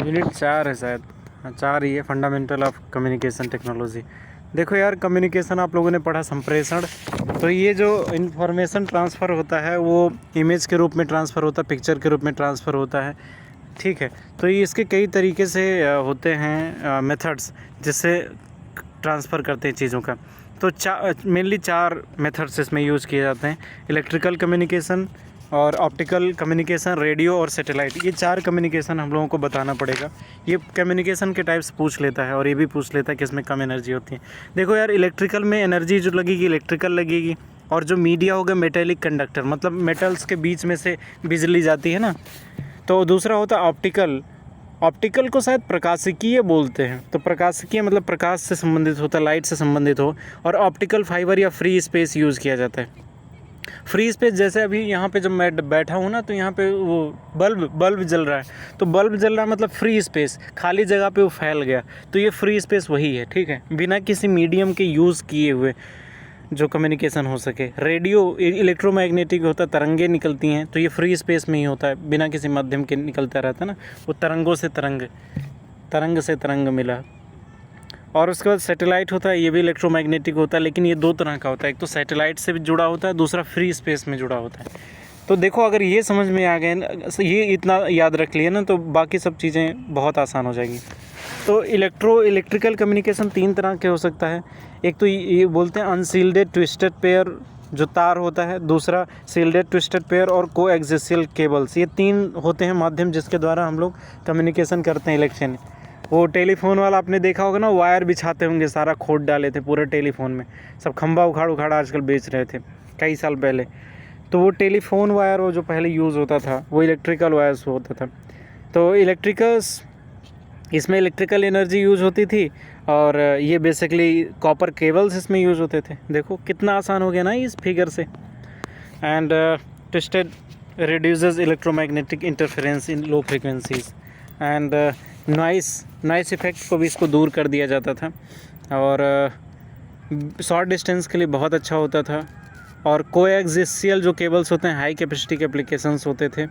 Unit 4 है शायद, हाँ 4 ही है, फंडामेंटल ऑफ कम्युनिकेशन टेक्नोलॉजी। देखो यार, कम्युनिकेशन आप लोगों ने पढ़ा, संप्रेषण। तो ये जो इन्फॉर्मेशन ट्रांसफ़र होता है वो इमेज के रूप में ट्रांसफ़र होता है, पिक्चर के रूप में ट्रांसफ़र होता है, ठीक है। तो ये इसके कई तरीके से होते हैं मेथड्स जिससे ट्रांसफ़र करते हैं चीज़ों का। तो मेनली 4 मेथड्स इसमें यूज़ किए जाते हैं: इलेक्ट्रिकल कम्युनिकेशन और ऑप्टिकल कम्युनिकेशन, रेडियो और सैटेलाइट। ये 4 कम्युनिकेशन हम लोगों को बताना पड़ेगा। ये कम्युनिकेशन के टाइप्स पूछ लेता है और ये भी पूछ लेता है कि इसमें कम एनर्जी होती है। देखो यार, इलेक्ट्रिकल में एनर्जी जो लगेगी इलेक्ट्रिकल लगेगी, और जो मीडिया होगा मेटेलिक कंडक्टर, मतलब मेटल्स के बीच में से बिजली जाती है ना। तो दूसरा होता है ऑप्टिकल। ऑप्टिकल को शायद प्रकाशिकीय बोलते हैं। तो प्रकाशिकीय मतलब प्रकाश से संबंधित होता है, लाइट से संबंधित हो। और ऑप्टिकल फाइबर या फ्री स्पेस यूज़ किया जाता है। फ्री स्पेस जैसे अभी यहाँ पे जब मैं बैठा हूँ ना, तो यहाँ पे वो बल्ब जल रहा है, तो बल्ब जल रहा है मतलब फ्री स्पेस, खाली जगह पे वो फैल गया, तो ये फ्री स्पेस वही है, ठीक है, बिना किसी मीडियम के यूज़ किए हुए जो कम्युनिकेशन हो सके। रेडियो इलेक्ट्रोमैग्नेटिक होता है, तरंगे निकलती हैं, तो ये फ्री स्पेस में ही होता है, बिना किसी माध्यम के निकलता रहता है ना, वो तरंगों से तरंग से तरंग मिला। और उसके बाद सैटेलाइट होता है, ये भी इलेक्ट्रोमैग्नेटिक होता है, लेकिन ये 2 तरह का होता है। एक तो सैटेलाइट से भी जुड़ा होता है, दूसरा फ्री स्पेस में जुड़ा होता है। तो देखो, अगर ये समझ में आ गए, ये इतना याद रख लिया ना, तो बाकी सब चीज़ें बहुत आसान हो जाएगी। तो इलेक्ट्रिकल कम्युनिकेशन 3 तरह के हो सकता है। एक तो ये बोलते हैं अनसील्डेड ट्विस्टेड पेयर, जो तार होता है। दूसरा सील्डेड ट्विस्टेड पेयर और कोएक्सियल केबल्स। ये 3 होते हैं माध्यम जिसके द्वारा हम लोग कम्युनिकेशन करते हैं इलेक्ट्रिक। वो टेलीफोन वाला आपने देखा होगा ना, वायर बिछाते होंगे, सारा खोद डाले थे पूरे टेलीफोन में, सब खंभा उखाड़ आजकल बेच रहे थे कई साल पहले। तो वो टेलीफोन वायर वो जो पहले यूज़ होता था वो इलेक्ट्रिकल वायर्स होता था। तो इसमें इलेक्ट्रिकल एनर्जी यूज़ होती थी, और ये बेसिकली कॉपर केबल्स इसमें यूज़ होते थे। देखो कितना आसान हो गया ना इस फिगर से। And twisted reduces electromagnetic interference in low frequencies and noise effect को भी इसको दूर कर दिया जाता था। और शॉर्ट डिस्टेंस के लिए बहुत अच्छा होता था। और कोएक्सियल जो केबल्स होते हैं, हाई कैपेसिटी के एप्लीकेशंस होते थे,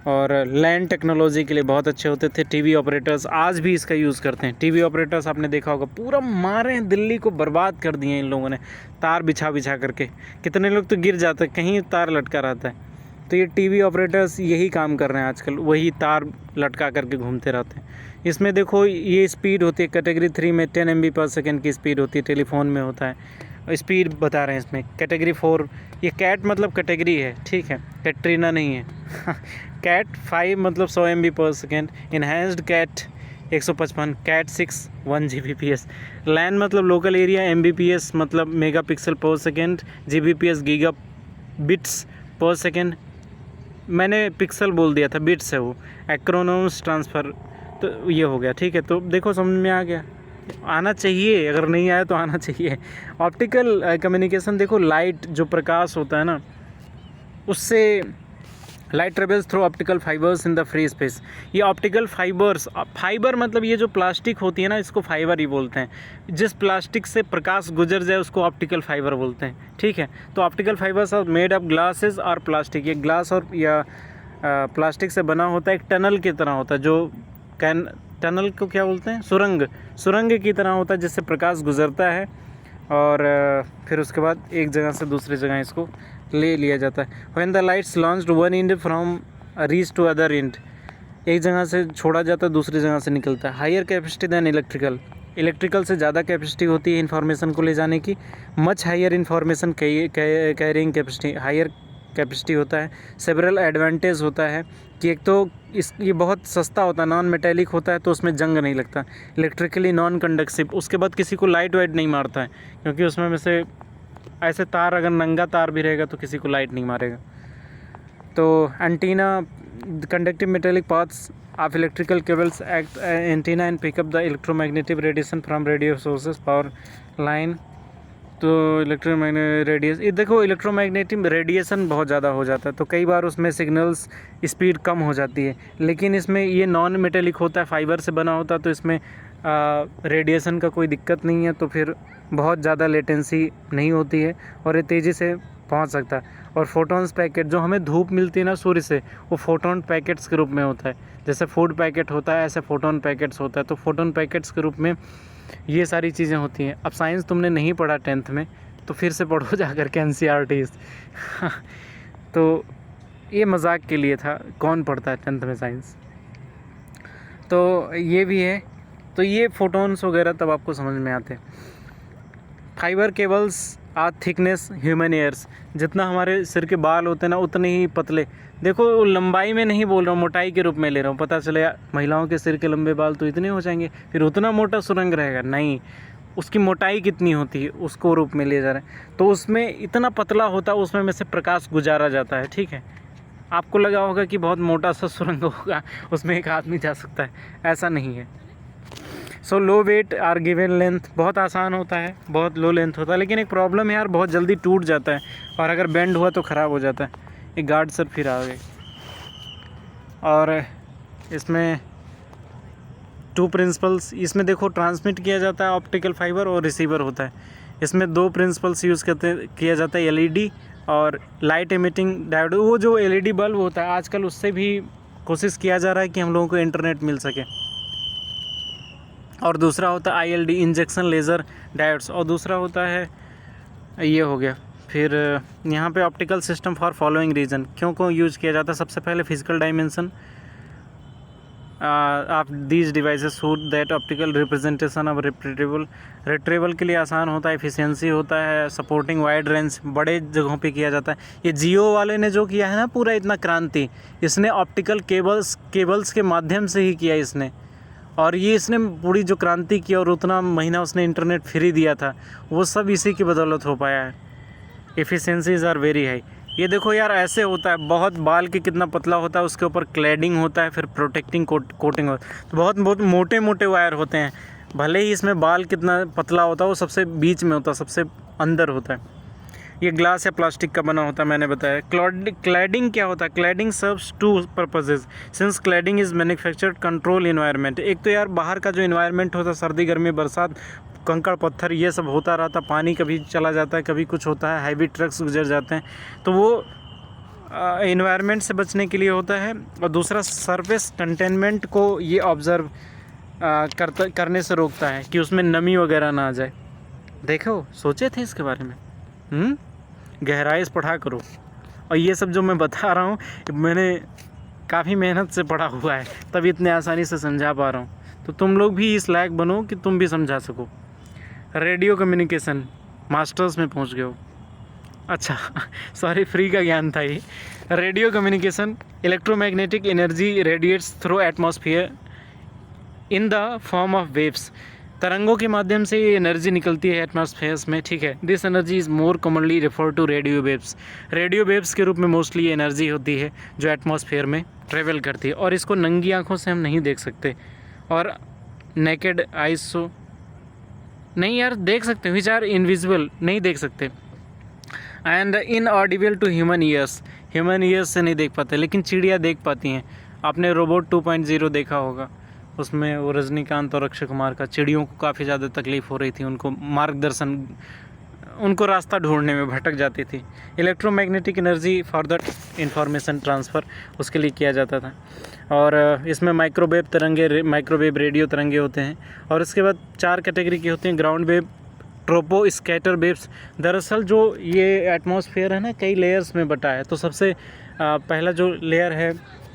और लैंड टेक्नोलॉजी के लिए बहुत अच्छे होते थे। टीवी ऑपरेटर्स आज भी इसका यूज़ करते हैं। टीवी ऑपरेटर्स आपने देखा होगा, पूरा मारे हैं, दिल्ली को बर्बाद कर दिए इन लोगों ने, तार बिछा करके। कितने लोग तो गिर जाते हैं, कहीं तार लटका रहता है। तो ये टीवी ऑपरेटर्स यही काम कर रहे हैं आजकल, वही तार लटका करके घूमते रहते हैं। इसमें देखो, ये स्पीड होती है कैटेगरी 3 में 10 MB/s की स्पीड होती है, टेलीफोन में होता है। स्पीड बता रहे हैं इसमें। कैटेगरी 4, ये कैट मतलब कैटेगरी है, ठीक है, कैटरीना नहीं है। कैट 5 मतलब 100 MB/s। Enhanced cat 155, cat 6 1 Gbps। LAN मतलब लोकल एरिया, MBPS मतलब मेगापिक्सल/सेकेंड, Gbps गीगा बिट्स पर सेकेंड। मैंने पिक्सल बोल दिया था, बिट्स है वो। एक्रोनॉम्स ट्रांसफ़र, तो ये हो गया, ठीक है। तो देखो समझ में आ गया, आना चाहिए, अगर नहीं आया तो आना चाहिए। ऑप्टिकल कम्युनिकेशन, देखो लाइट जो प्रकाश होता है ना, उससे light travels through optical fibres in the free space. ये ऑप्टिकल फाइबर मतलब ये जो प्लास्टिक होती है ना, इसको फाइबर ही बोलते हैं। जिस प्लास्टिक से प्रकाश गुजर जाए उसको ऑप्टिकल फाइबर बोलते हैं, ठीक है। तो optical fibres are made of glasses और प्लास्टिक। ये ग्लास और या प्लास्टिक से बना होता है, एक टनल की तरह होता है, जो टनल को क्या बोलते हैं, सुरंग की तरह होता है, जिससे प्रकाश गुजरता है, और फिर उसके बाद एक जगह से दूसरी जगह इसको ले लिया जाता है। When the lights launched one end from reach to other end, एक जगह से छोड़ा जाता है, दूसरी जगह से निकलता है। हायर कैपेसिटी दैन इलेक्ट्रिकल से ज़्यादा कैपेसिटी होती है इन्फॉर्मेशन को ले जाने की। Much higher information carrying capacity, higher capacity होता है। सेवरल एडवांटेज होता है कि एक तो ये बहुत सस्ता होता है, नॉन मेटेलिक होता है, तो उसमें जंग नहीं लगता। इलेक्ट्रिकली नॉन कंडक्टिव, उसके बाद किसी को लाइट वाइट नहीं मारता है, क्योंकि उसमें में से ऐसे तार, अगर नंगा तार भी रहेगा तो किसी को लाइट नहीं मारेगा। तो antenna, conductive metallic paths of electrical cables act antenna and pick up the electromagnetic radiation from radio sources power line. तो इलेक्ट्रोमैग्नेटिक रेडिएशन, ये देखो इलेक्ट्रोमैग्नेटिक रेडिएशन बहुत ज़्यादा हो जाता है, तो कई बार उसमें सिग्नल्स स्पीड कम हो जाती है। लेकिन इसमें ये नॉन मेटेलिक होता है, फाइबर से बना होता है, तो इसमें रेडिएशन का कोई दिक्कत नहीं है, तो फिर बहुत ज़्यादा लेटेंसी नहीं होती है, और ये तेज़ी से पहुंच सकता है। और फोटॉन्स पैकेट जो हमें धूप मिलती है ना सूर्य से, वो फोटोन पैकेट्स के रूप में होता है। जैसे फूड पैकेट होता है ऐसे फोटोन पैकेट्स होता है। तो फोटोन पैकेट्स के रूप में ये सारी चीज़ें होती हैं। अब साइंस तुमने नहीं पढ़ा 10th में तो फिर से पढ़ो जा कर के NCERTs। तो ये मजाक के लिए था, कौन पढ़ता है 10th में साइंस। तो ये भी है। तो ये फोटोन्स वगैरह तब आपको समझ में आते हैं। Fibre cables are thickness human ears. जितना हमारे सिर के बाल होते हैं ना उतने ही पतले। देखो लंबाई में नहीं बोल रहा हूँ, मोटाई के रूप में ले रहा हूँ। पता चले महिलाओं के सिर के लंबे बाल तो इतने हो जाएंगे, फिर उतना मोटा सुरंग रहेगा, नहीं, उसकी मोटाई कितनी होती है उसको रूप में ले जा रहे हैं। तो उसमें इतना पतला होता है, उसमें से प्रकाश गुजारा जाता है। ठीक है, आपको लगा होगा कि बहुत मोटा सा सुरंग होगा, उसमें एक आदमी जा सकता है, ऐसा नहीं है। सो लो वेट आर गिवन लेंथ, बहुत आसान होता है, बहुत लो लेंथ होता है। लेकिन एक प्रॉब्लम है यार, बहुत जल्दी टूट जाता है और अगर बेंड हुआ तो ख़राब हो जाता है। एक गार्ड सर फिर आ गए। और इसमें 2 प्रिंसिपल्स, इसमें देखो ट्रांसमिट किया जाता है ऑप्टिकल फाइबर और रिसीवर होता है। इसमें 2 प्रिंसिपल्स यूज़ किया जाता है, LED और लाइट एमिटिंग डायोड। वो जो LED बल्ब होता है आजकल, उससे भी कोशिश किया जा रहा है कि हम लोगों को इंटरनेट मिल सके। और दूसरा होता है ILD इंजेक्शन लेज़र डायोड्स। और दूसरा होता है ये हो गया। फिर यहाँ पे optical system for following reason क्यों यूज़ किया जाता है। सबसे पहले physical dimension of these devices so that optical representation of retrieval के लिए आसान होता है, एफिशिएंसी होता है, सपोर्टिंग वाइड रेंज बड़े जगहों पे किया जाता है। ये जियो वाले ने जो किया है ना पूरा इतना क्रांति, इसने ऑप्टिकल केबल्स के माध्यम से ही किया इसने। और ये इसने पूरी जो क्रांति की और उतना महीना उसने इंटरनेट फ्री दिया था, वो सब इसी की बदौलत हो पाया है। Efficiencies are very high. ये देखो यार ऐसे होता है, बहुत बाल के कितना पतला होता है, उसके ऊपर क्लैडिंग होता है, फिर प्रोटेक्टिंग कोटिंग होता है। तो बहुत मोटे मोटे वायर होते हैं। भले ही इसमें बाल कितना पतला होता है, वो सबसे बीच में होता है, सबसे अंदर होता है। ये ग्लास या प्लास्टिक का बना होता है, मैंने बताया। क्लैडिंग क्या होता है? Cladding serves 2 purposes since cladding is manufactured control environment. एक तो यार बाहर का जो इन्वायरमेंट होता है, सर्दी गर्मी बरसात, कंकड़ पत्थर ये सब होता रहता, पानी कभी चला जाता है, कभी कुछ होता है, हैवी ट्रक्स गुजर जाते हैं, तो वो इन्वायरमेंट से बचने के लिए होता है। और दूसरा सरफेस कंटेनमेंट को ये ऑब्ज़र्व करने से रोकता है कि उसमें नमी वगैरह ना आ जाए। देखो सोचे थे इसके बारे में? गहराई से पढ़ा करो। और ये सब जो मैं बता रहा हूँ मैंने काफ़ी मेहनत से पढ़ा हुआ है, तभी इतने आसानी से समझा पा रहा हूँ। तो तुम लोग भी इस लायक बनो कि तुम भी समझा सको। रेडियो कम्युनिकेशन मास्टर्स में पहुँच गए हो। अच्छा सॉरी, फ्री का ज्ञान था ये। Radio communication, electromagnetic energy radiates through atmosphere in the form of waves. तरंगों के माध्यम से ये एनर्जी निकलती है एटमॉस्फेयर्स में। ठीक है, this energy is more commonly refer to radio waves. Radio waves के रूप में मोस्टली एनर्जी होती है जो एटमॉस्फेयर में ट्रेवल करती है, और इसको नंगी आँखों से हम नहीं देख सकते, और नेकेड आइज सो नहीं यार देख सकते, विच आर इनविजिबल, नहीं देख सकते। And inaudible to human ears, human ears से नहीं देख पाते, लेकिन चिड़िया देख पाती हैं। आपने रोबोट 2.0 देखा होगा, उसमें वो रजनीकांत और अक्षय कुमार का, चिड़ियों को काफ़ी ज़्यादा तकलीफ़ हो रही थी, उनको मार्गदर्शन, उनको रास्ता ढूंढने में भटक जाती थी। Electromagnetic energy for the information transfer उसके लिए किया जाता था। और इसमें माइक्रोवेव तरंगे, माइक्रोवेव रेडियो तरंगे होते हैं। और इसके बाद 4 कैटेगरी की होती हैं, ग्राउंड वेव, ट्रोपो स्कैटर वेव्स। दरअसल जो ये एटमॉस्फेयर है ना कई लेयर्स में बटा है, तो सबसे पहला जो लेयर है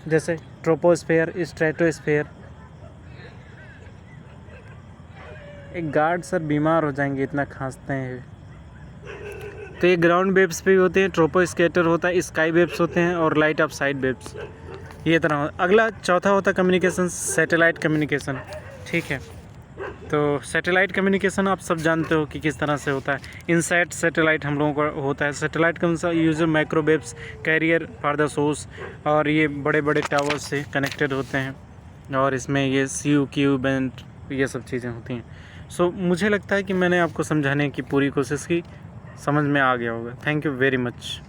जैसे ट्रोपोस्फेयर, स्ट्रेटोस्फेयर। एक गार्ड सर बीमार हो जाएंगे इतना खांसते हैं। तो ये ग्राउंड वेव्स पे भी होते हैं, ट्रोपोस्कैटर होता है, स्काई वेव्स होते हैं, और लाइट ऑफ साइड वेव्स ये तरह। अगला चौथा होता है कम्युनिकेशन, सैटेलाइट कम्युनिकेशन। ठीक है, तो सैटेलाइट कम्युनिकेशन आप सब जानते हो कि किस तरह से होता है। इनसैट सैटेलाइट हम लोगों का होता है। सैटेलाइट का user microwaves carrier for the source, और ये बड़े बड़े टावर्स से कनेक्टेड होते हैं, और इसमें ये CU बैंड ये सब चीज़ें होती हैं। सो मुझे लगता है कि मैंने आपको समझाने की पूरी कोशिश की, समझ में आ गया होगा। Thank you very much.